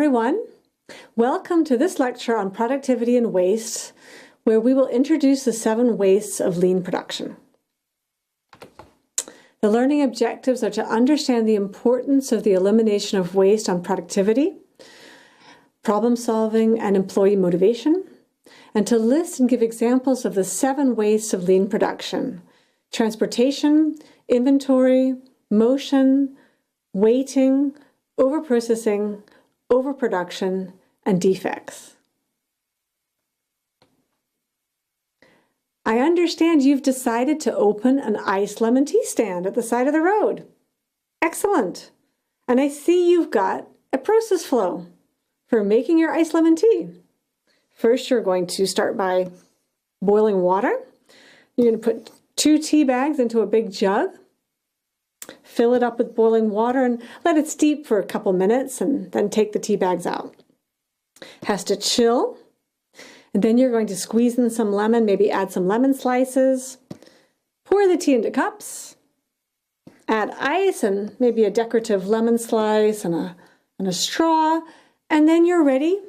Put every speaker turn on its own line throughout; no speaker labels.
everyone. Welcome to this lecture on productivity and waste, where we will introduce the 7 wastes of lean production. The learning objectives are to understand the importance of the elimination of waste on productivity, problem solving, and employee motivation, and to list and give examples of the 7 wastes of lean production: transportation, inventory, motion, waiting, overprocessing, overproduction, and defects. I understand you've decided to open an iced lemon tea stand at the side of the road. Excellent. And I see you've got a process flow for making your iced lemon tea. First, you're going to start by boiling water. You're going to put 2 tea bags into a big jug. Fill it up with boiling water and let it steep for a couple minutes, and then take the tea bags out. Has to chill. And then you're going to squeeze in some lemon, maybe add some lemon slices. Pour the tea into cups. Add ice and maybe a decorative lemon slice and a straw. And then you're ready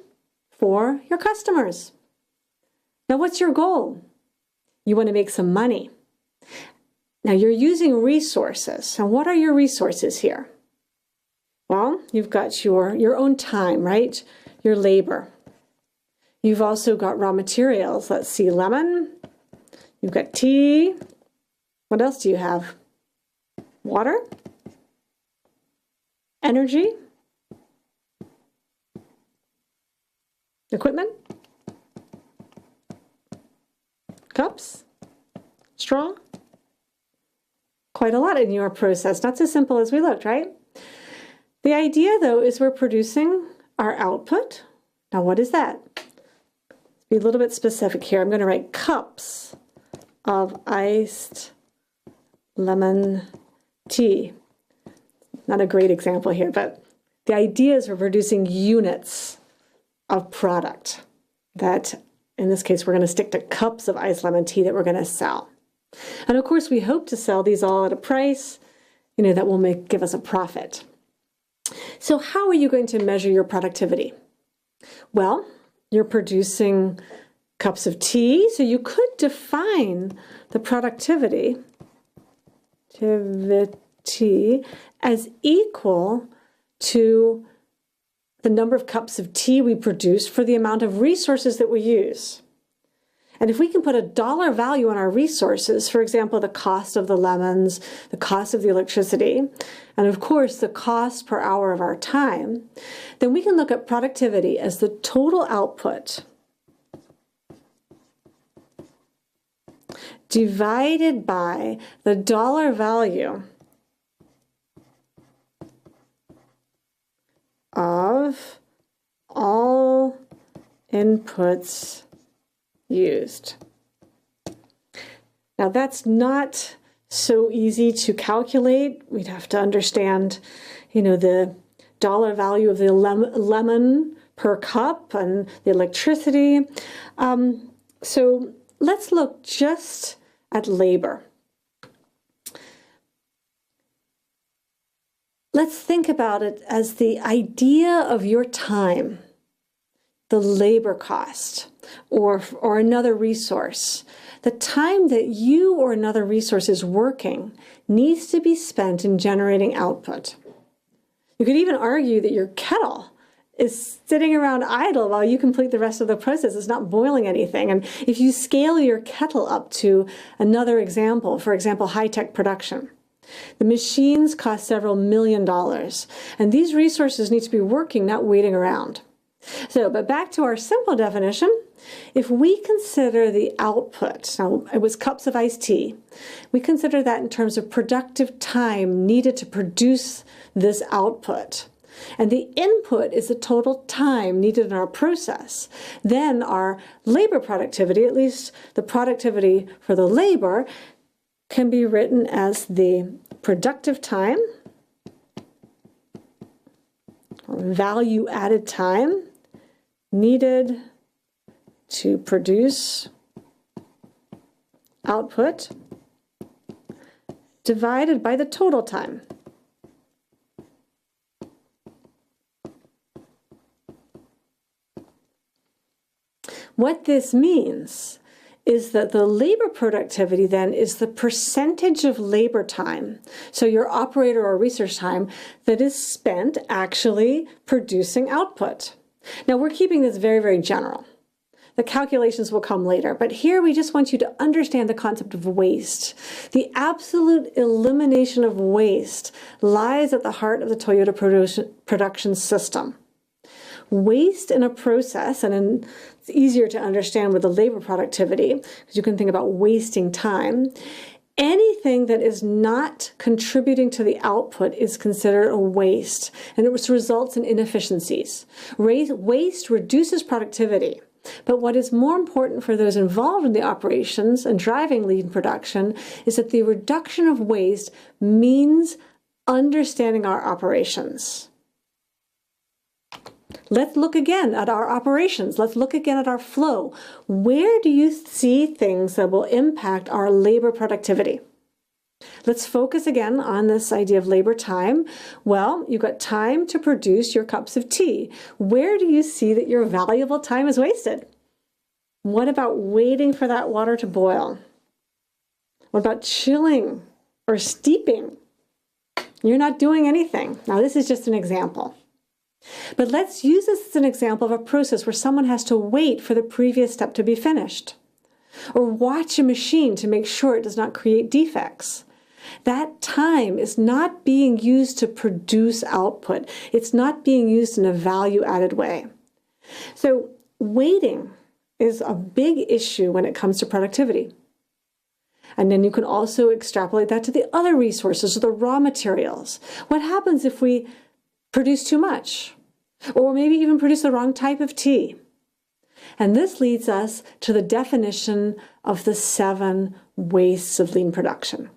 for your customers. Now, what's your goal? You want to make some money. Now, you're using resources. And what are your resources here? Well, you've got your own time, right? Your labor. You've also got raw materials. Let's see, lemon. You've got tea. What else do you have? Water. Energy. Equipment. Cups. Straw. Quite a lot in your process. Not so simple as we looked, right? The idea, though, is we're producing our output. Now, what is that? Let's be a little bit specific here. I'm going to write cups of iced lemon tea. Not a great example here, but the idea is we're producing units of product that, in this case, we're going to stick to cups of iced lemon tea that we're going to sell. And of course, we hope to sell these all at a price, that will give us a profit. So how are you going to measure your productivity? Well, you're producing cups of tea, so you could define the productivity as equal to the number of cups of tea we produce for the amount of resources that we use. And if we can put a dollar value on our resources, for example, the cost of the lemons, the cost of the electricity, and of course the cost per hour of our time, then we can look at productivity as the total output divided by the dollar value of all inputs used. Now, that's not so easy to calculate. We'd have to understand, the dollar value of the lemon per cup and the electricity. So let's look just at labor. Let's think about it as the idea of your time, the labor cost, or another resource. The time that you or another resource is working needs to be spent in generating output. You could even argue that your kettle is sitting around idle while you complete the rest of the process. It's not boiling anything. And if you scale your kettle up to another example, for example, high-tech production, the machines cost several $1 million. And these resources need to be working, not waiting around. But back to our simple definition, if we consider the output, now it was cups of iced tea, we consider that in terms of productive time needed to produce this output. And the input is the total time needed in our process. Then our labor productivity, at least the productivity for the labor, can be written as the productive time, or value added time, needed to produce output divided by the total time. What this means is that the labor productivity then is the percentage of labor time, so your operator or research time, that is spent actually producing output. Now we're keeping this very, very general. The calculations will come later, but here we just want you to understand the concept of waste. The absolute elimination of waste lies at the heart of the Toyota production system. Waste in a process, and it's easier to understand with the labor productivity, because you can think about wasting time. Anything that is not contributing to the output is considered a waste, and it results in inefficiencies. Waste reduces productivity. But what is more important for those involved in the operations and driving lean production is that the reduction of waste means understanding our operations. Let's look again at our operations. Let's look again at our flow. Where do you see things that will impact our labor productivity? Let's focus again on this idea of labor time. Well, you've got time to produce your cups of tea. Where do you see that your valuable time is wasted? What about waiting for that water to boil? What about chilling or steeping? You're not doing anything. Now, this is just an example. But let's use this as an example of a process where someone has to wait for the previous step to be finished, or watch a machine to make sure it does not create defects. That time is not being used to produce output. It's not being used in a value-added way. So waiting is a big issue when it comes to productivity. And then you can also extrapolate that to the other resources or the raw materials. What happens if we produce too much? Or maybe even produce the wrong type of tea? And this leads us to the definition of the 7 wastes of lean production.